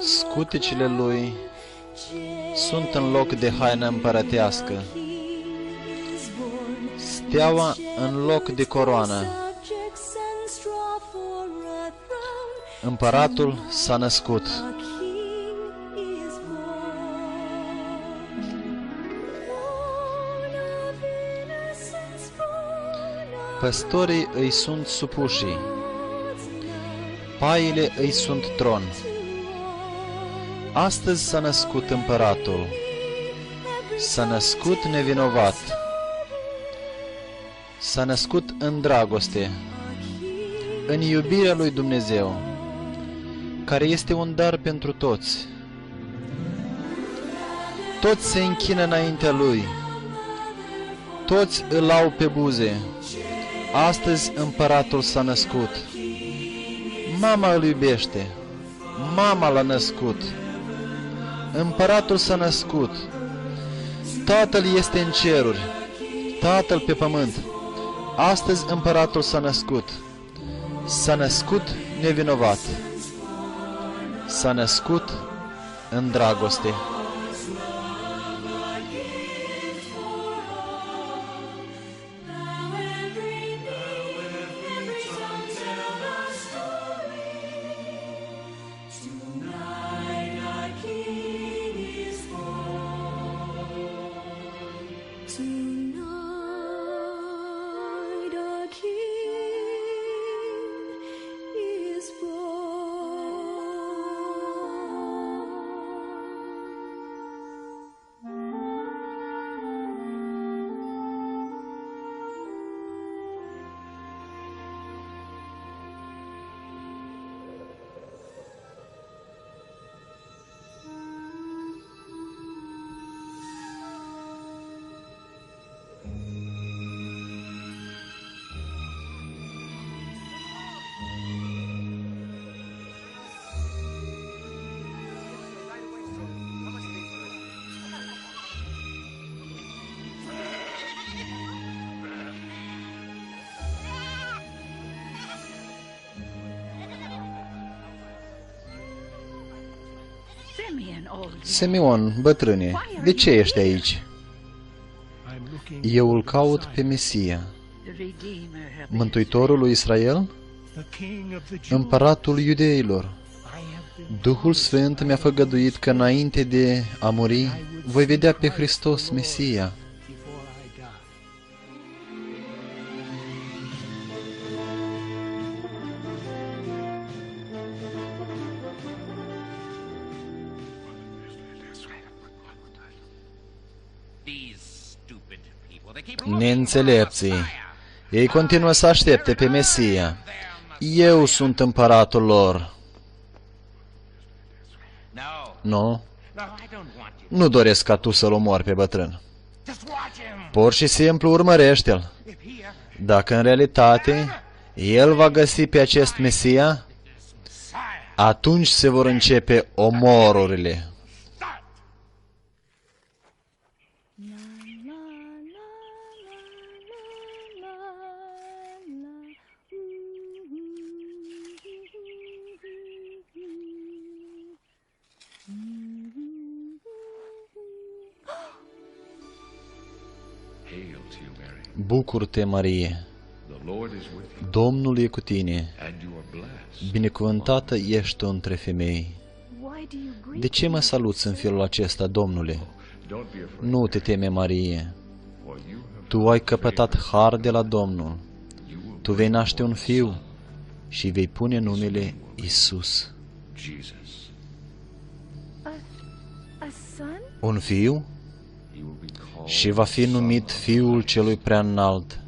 Scuticile lui sunt în loc de haină împărătească, steaua în loc de coroană. Împăratul s-a născut. Păstorii îi sunt supușii, paile îi sunt tron. Astăzi s-a născut împăratul, s-a născut nevinovat, s-a născut în dragoste, în iubirea lui Dumnezeu, care este un dar pentru toți. Toți se închină înaintea lui, toți îl au pe buze. Astăzi împăratul s-a născut. Mama îl iubește, mama l-a născut. Împăratul s-a născut. Tatăl este în ceruri, Tatăl pe pământ. Astăzi împăratul s-a născut. S-a născut nevinovat. S-a născut în dragoste. Simeon, bătrâne, de ce ești aici? Eu îl caut pe Mesia, Mântuitorul lui Israel, Împăratul Iudeilor. Duhul Sfânt mi-a făgăduit că înainte de a muri, voi vedea pe Hristos Mesia. Neînțelepții, ei continuă să aștepte pe Mesia. Eu sunt împăratul lor. Nu, nu doresc ca tu să-l omori pe bătrân. Pur și simplu urmărește-l. Dacă în realitate el va găsi pe acest Mesia, atunci se vor începe omorurile. Bucur-te, Marie! Domnul e cu tine! Binecuvântată ești tu între femei! De ce mă saluți în felul acesta, Domnule? Nu te teme, Marie! Tu ai căpătat har de la Domnul. Tu vei naște un fiu și vei pune numele Isus. Un fiu? Și va fi numit Fiul Celui Preaînalt,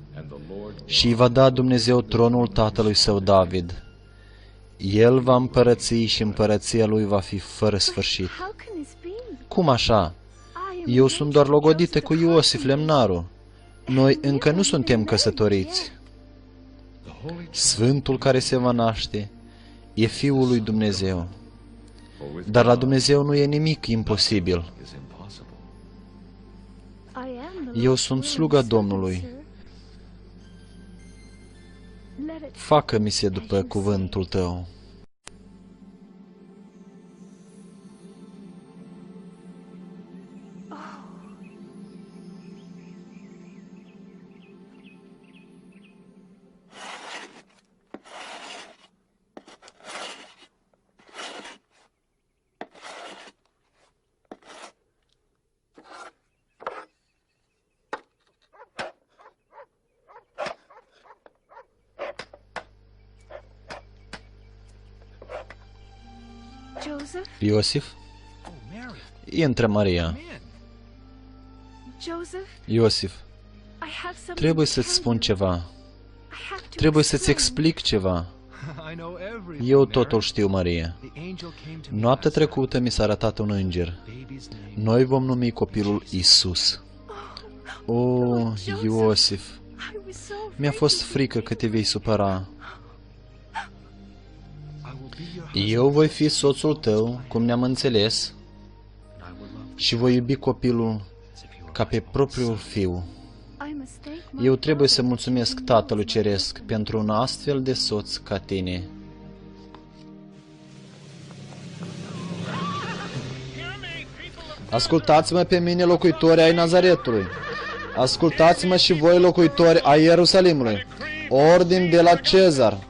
și îi va da Dumnezeu tronul tatălui său David. El va împărăți și împărăția lui va fi fără sfârșit. Cum așa? Eu sunt doar logodită cu Iosif lemnarul. Noi încă nu suntem căsătoriți. Sfântul care se va naște e Fiul lui Dumnezeu. Dar la Dumnezeu nu e nimic imposibil. Eu sunt sluga Domnului. Facă-mi se după cuvântul tău. Iosif? Intră, Maria. Iosif, trebuie să-ți spun ceva. Trebuie să-ți explic ceva. Eu totul știu, Maria. Noaptea trecută mi s-a arătat un înger. Noi vom numi copilul Isus. O, Iosif, mi-a fost frică că te vei supăra. Eu voi fi soțul tău, cum ne-am înțeles, și voi iubi copilul ca pe propriul fiu. Eu trebuie să mulțumesc Tatălui Ceresc pentru un astfel de soț ca tine. Ascultați-mă pe mine, locuitori ai Nazaretului. Ascultați-mă și voi, locuitori ai Ierusalimului. Ordin de la Cezar.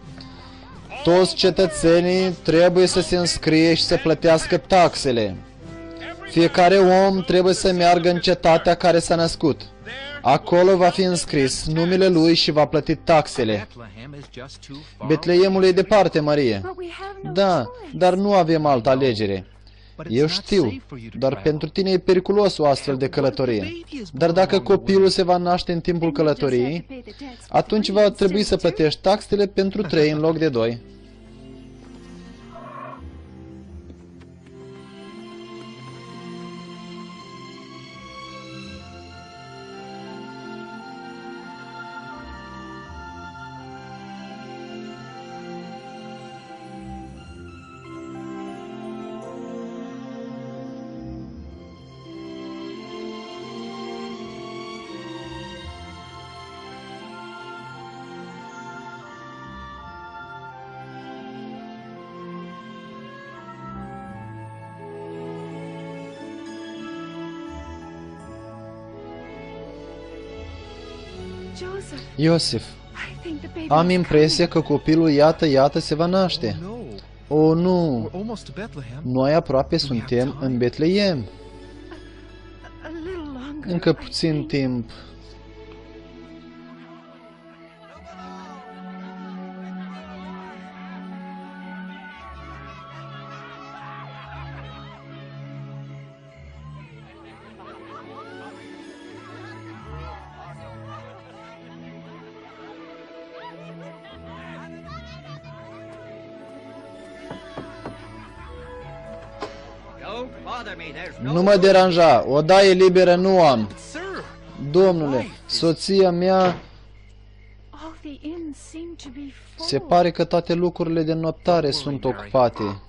Toți cetățenii trebuie să se înscrie și să plătească taxele. Fiecare om trebuie să meargă în cetatea care s-a născut. Acolo va fi înscris numele lui și va plăti taxele. Betleemul e departe, Marie. Da, dar nu avem altă alegere. Eu știu, dar pentru tine e periculos o astfel de călătorie. Dar dacă copilul se va naște în timpul călătoriei, atunci va trebui să plătești taxele pentru 3 în loc de 2. Iosif, am impresia că copilul iată se va naște. O, nu! Noi aproape suntem în Betleem. Încă puțin timp. Nu mă deranja, o daie liberă nu am. Domnule, soția mea... Se pare că toate lucrurile de noptare sunt ocupate.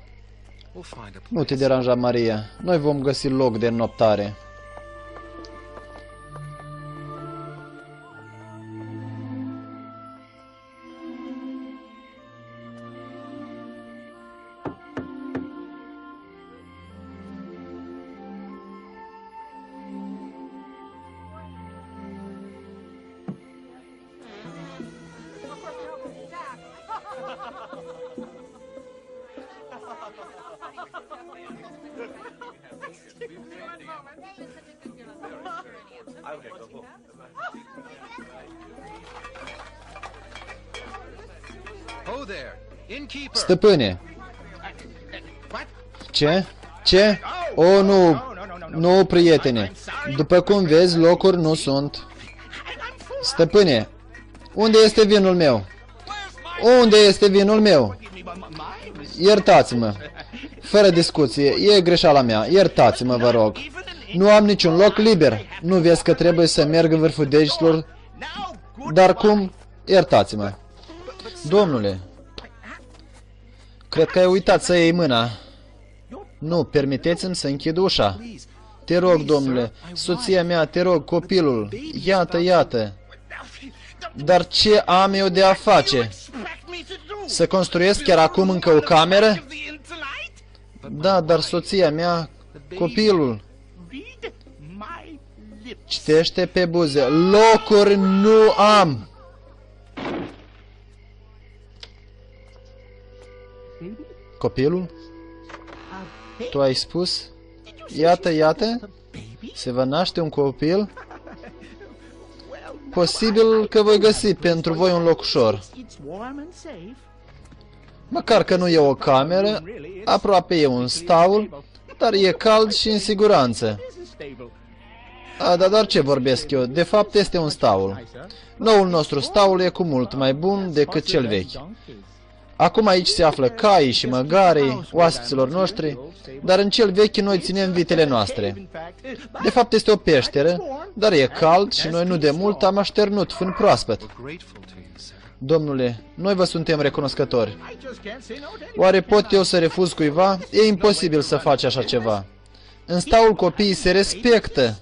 Nu te deranja, Maria, noi vom găsi loc de noptare. Stăpâne! Ce? Ce? O, nu! Nu, prietene! După cum vezi, locuri nu sunt. Stăpâne! Unde este vinul meu? Unde este vinul meu? Iertați-mă! Fără discuție, e greșeala mea. Iertați-mă, vă rog. Nu am niciun loc liber. Nu vezi că trebuie să merg în vârful degetelor? Dar cum? Iertați-mă. Domnule, cred că ai uitat să iei mâna. Nu, permiteți-mi să închid ușa. Te rog, domnule, soția mea, te rog, copilul. Iată, iată. Dar ce am eu de a face? Să construiesc chiar acum încă o cameră? Da, dar soția mea, copilul. Citește pe buze. Locuri nu am. Copilul? Tu ai spus? Iată, iată, se va naște un copil. Posibil că voi găsi pentru voi un loc ușor. Măcar că nu e o cameră, Aproape e un staul, dar e cald și în siguranță. Dar ce vorbesc eu? De fapt este un staul. Noul nostru staul e cu mult mai bun decât cel vechi. Acum aici se află caii și măgarii oaspeților noștri, dar în cel vechi noi ținem vitele noastre. De fapt este o peșteră, dar e cald și noi nu de mult am așternut fân proaspăt. Domnule, noi vă suntem recunoscători. Oare pot eu să refuz cuiva? E imposibil să faci așa ceva. În staul copiii se respectă.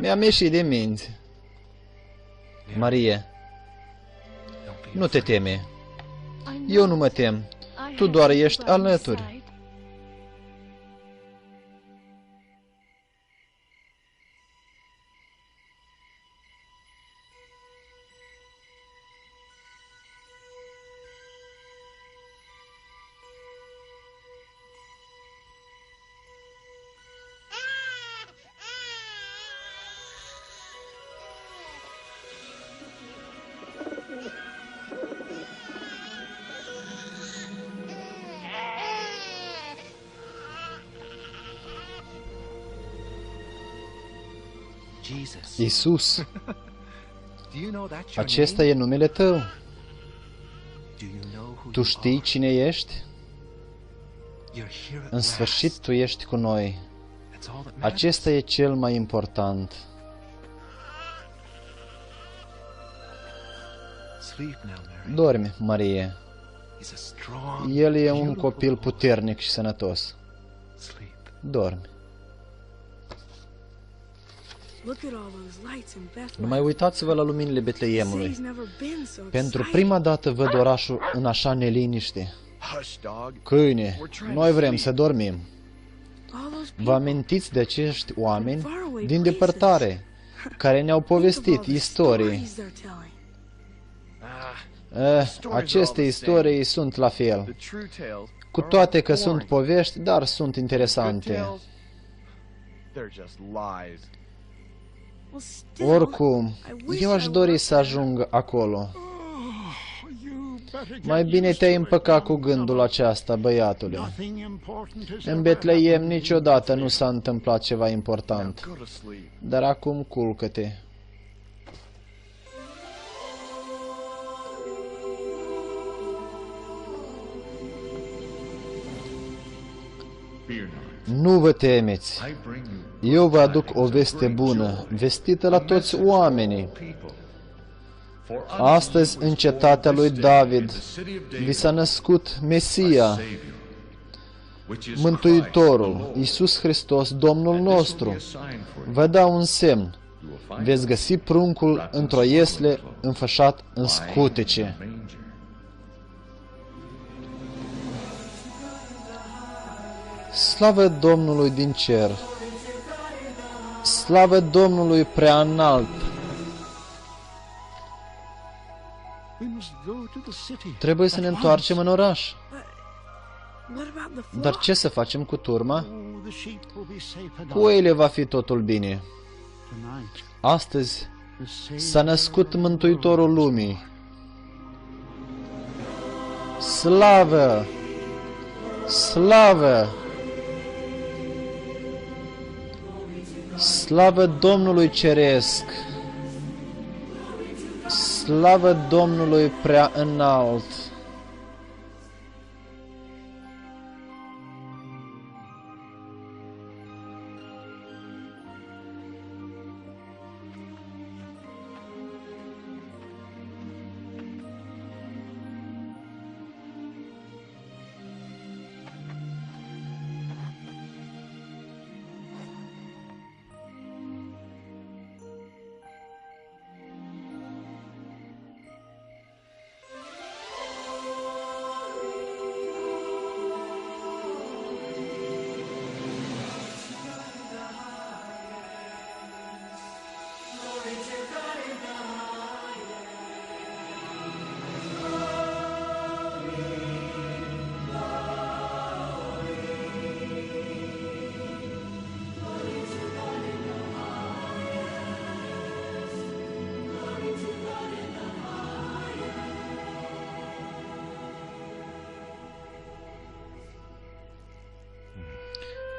Mi-am ieșit de minți. Marie, nu te teme. Eu nu mă tem. Tu doar ești alături. Iisus, acesta e numele tău. Tu știi cine ești? În sfârșit, tu ești cu noi. Acesta e cel mai important. Dormi, Marie. El e un copil puternic și sănătos. Dormi. Numai uitați-vă la luminile Betleemului. Pentru prima dată văd orașul în așa neliniște. Câine, noi vrem să dormim. Vă amintiți de acești oameni din depărtare, care ne-au povestit istorii. Aceste istorii sunt la fel. Cu toate că sunt povești, dar sunt interesante. Oricum, eu aș dori să ajung acolo. Mai bine te-ai împăcat cu gândul aceasta, băiatule. În Betleem niciodată nu s-a întâmplat ceva important. Dar acum culcă-te. Nu vă temeți. Eu vă aduc o veste bună, vestită la toți oamenii. Astăzi, în cetatea lui David, vi s-a născut Mesia, Mântuitorul, Iisus Hristos, Domnul nostru. Vă dau un semn. Veți găsi pruncul într-o iesle înfășat în scutece. Slavă Domnului din cer! Slavă Domnului prea înalt! Trebuie să ne întoarcem în oraș. Dar ce să facem cu turma? Cu oile va fi totul bine. Astăzi s-a născut Mântuitorul lumii. Slavă! Slavă! Slavă Domnului Ceresc! Slavă Domnului prea înalt!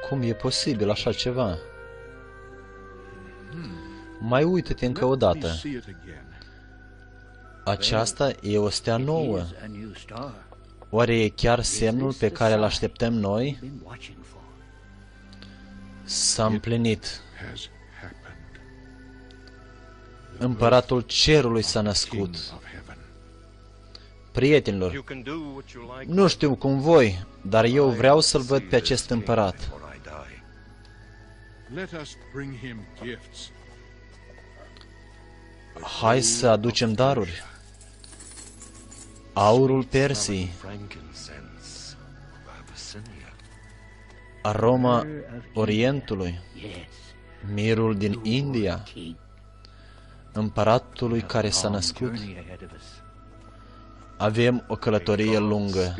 Cum e posibil așa ceva? Mai uită-te încă o dată. Aceasta e o stea nouă. Oare e chiar semnul pe care îl așteptăm noi? S-a împlinit. Împăratul cerului s-a născut. Prietenilor, nu știu cum voi, dar eu vreau să-l văd pe acest împărat. Hai să aducem daruri. Aurul Persiei, aroma Orientului, mirul din India, împăratului care s-a născut. Avem o călătorie lungă.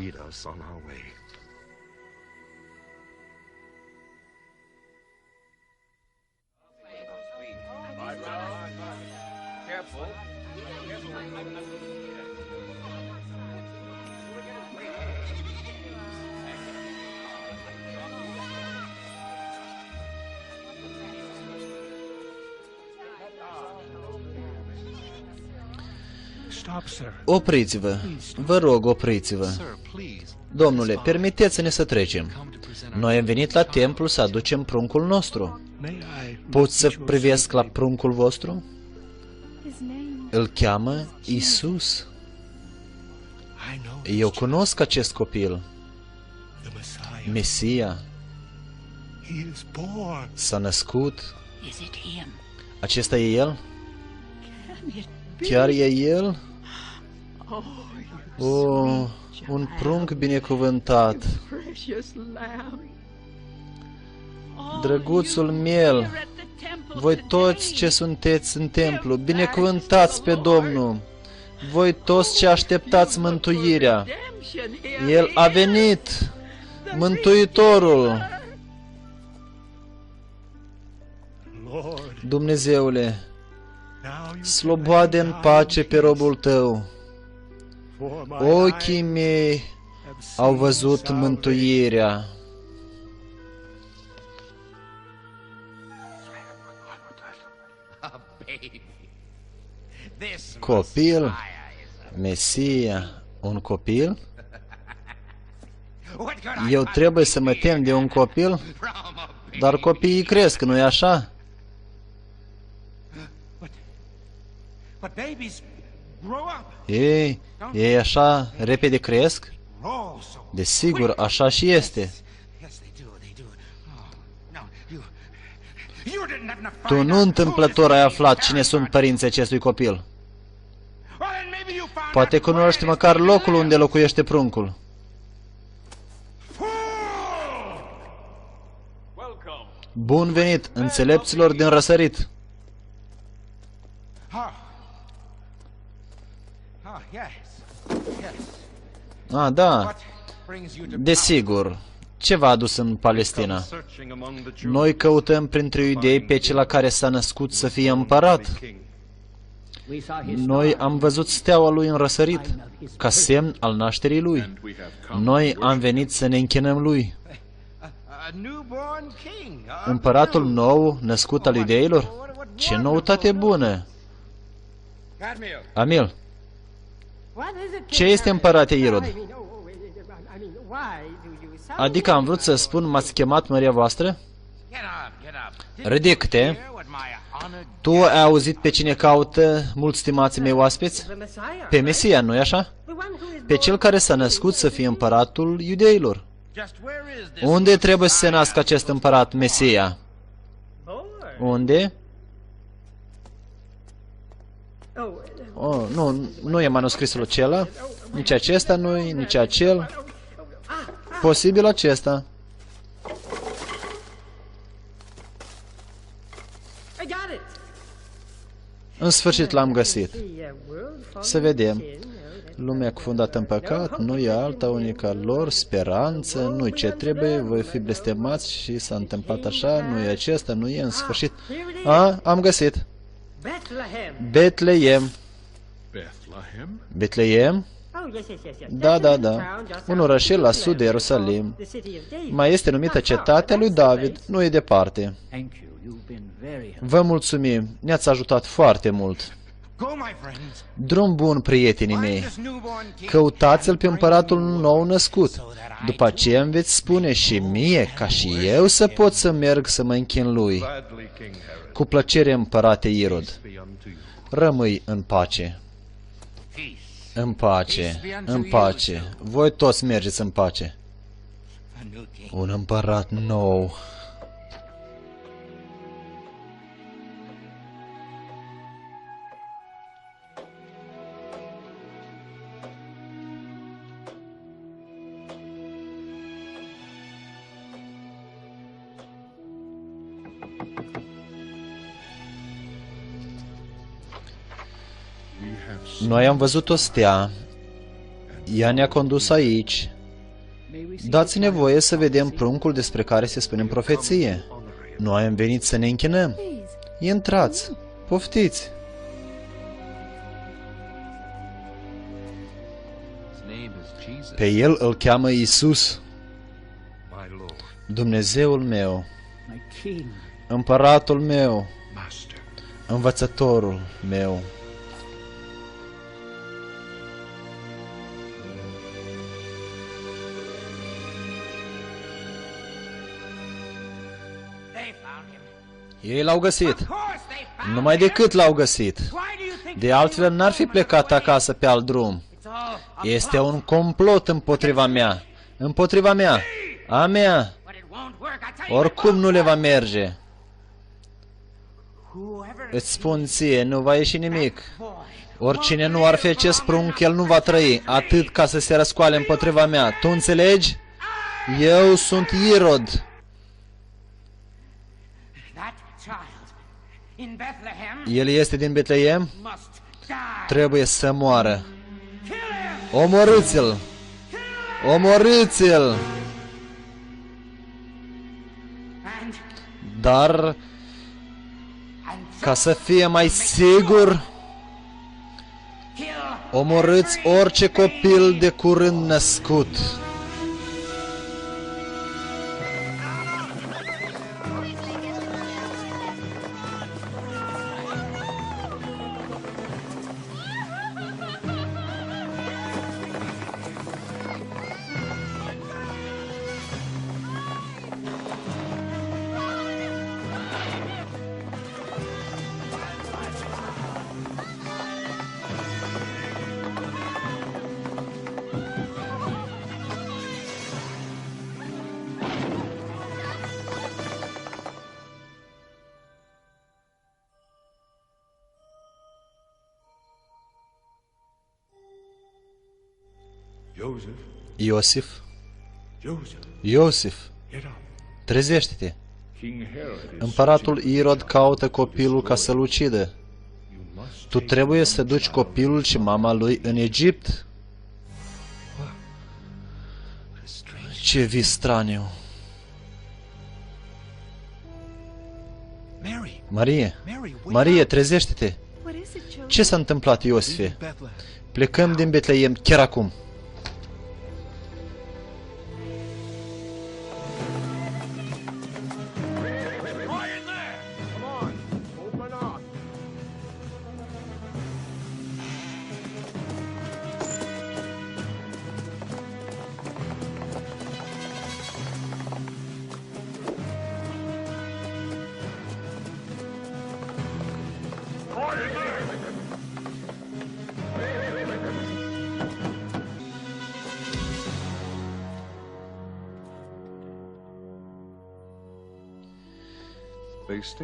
Opriți-vă! Vă rog, opriți-vă! Domnule, permiteți-ne să trecem. Noi am venit la templu să aducem pruncul nostru. Pot să privesc la pruncul vostru? Îl cheamă Isus. Eu cunosc acest copil. Mesia. S-a născut. Acesta e El? Chiar e El? Oh, un prunc binecuvântat. Drăguțul miel, voi toți ce sunteți în templu, binecuvântați pe Domnul. Voi toți ce așteptați mântuirea. El a venit, Mântuitorul. Dumnezeule, sloboade în pace pe robul Tău. Ochii mei au văzut mântuirea. Copil? Mesia? Un copil? Eu trebuie să mă tem de un copil? Dar copiii cresc, nu-i așa? Ei așa repede cresc? Desigur, așa și este. Tu nu întâmplător ai aflat cine sunt părinții acestui copil. Poate cunoști măcar locul unde locuiește pruncul. Bun venit, înțelepților din răsărit! Da. Desigur. Ce v-a adus în Palestina? Noi căutăm printre iudei pe cel care s-a născut să fie împărat. Noi am văzut steaua lui în răsărit, ca semn al nașterii lui. Noi am venit să ne închinăm lui. Împăratul nou, născut al iudeilor? Ce noutate bună! Amil, ce este împărate Irod? Adică am vrut să spun, m-ați chemat măria voastră? Ridică-te! Tu ai auzit pe cine caută, mulți stimații mei oaspeți? Pe Mesia, nu-i așa? Pe cel care s-a născut să fie împăratul iudeilor. Unde trebuie să se nască acest împărat, Mesia? Unde? Oh, nu e manuscrisul acela, nici acesta nu-i, nici acel. Posibil acesta. În sfârșit l-am găsit. Să vedem. Lumea cufundată în păcat, nu e alta, unica lor, speranță, nu-i ce trebuie, voi fi blestemați și s-a întâmplat așa, nu e acesta, nu e în sfârșit. Am găsit. Betleem. Betleem? Da, da, da. Un orășel la sud de Ierusalim. Mai este numită Cetatea lui David. Nu e departe. Vă mulțumim. Ne-ați ajutat foarte mult. Drum bun, prietenii mei. Căutați-l pe împăratul nou născut. După aceea îmi veți spune și mie, ca și eu să pot să merg să mă închin lui. Cu plăcere, împărate Irod. Rămâi în pace. În pace, în pace. Voi toți mergeți în pace. Un împărat nou. Noi am văzut o stea. Ea ne-a condus aici. Dați-ne voie să vedem pruncul despre care se spune în profeție. Noi am venit să ne închinăm. Intrați, poftiți. Pe el îl cheamă Iisus, Dumnezeul meu, împăratul meu, învățătorul meu. Ei l-au găsit. Numai decât l-au găsit. De altfel n-ar fi plecat acasă pe alt drum. Este un complot împotriva mea. Împotriva mea. A mea. Oricum nu le va merge. Îți spun ție, nu va ieși nimic. Oricine nu ar fi acest prunc, el nu va trăi, atât ca să se răscoale împotriva mea. Tu înțelegi? Eu sunt Irod. El este din Betleem? Trebuie să moară. Omorâți-l! Omorâți-l! Dar, ca să fie mai sigur, omorâți orice copil de curând născut. Iosif, Iosif, trezește-te! Împăratul Irod caută copilul ca să-l ucidă. Tu trebuie să duci copilul și mama lui în Egipt? Ce vis straniu! Marie, Marie, trezește-te! Ce s-a întâmplat, Iosife? Plecăm din Betleem chiar acum.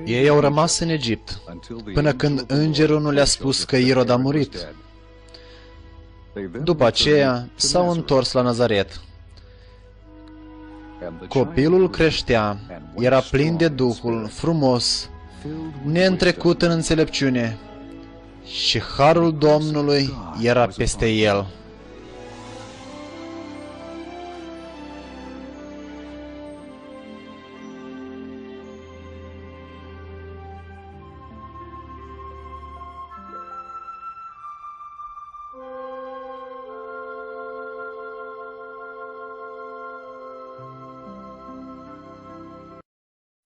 Ei au rămas în Egipt, până când îngerul nu le-a spus că Irod a murit. După aceea, s-au întors la Nazaret. Copilul creștea, era plin de Duhul, frumos, neîntrecut în înțelepciune, și harul Domnului era peste el.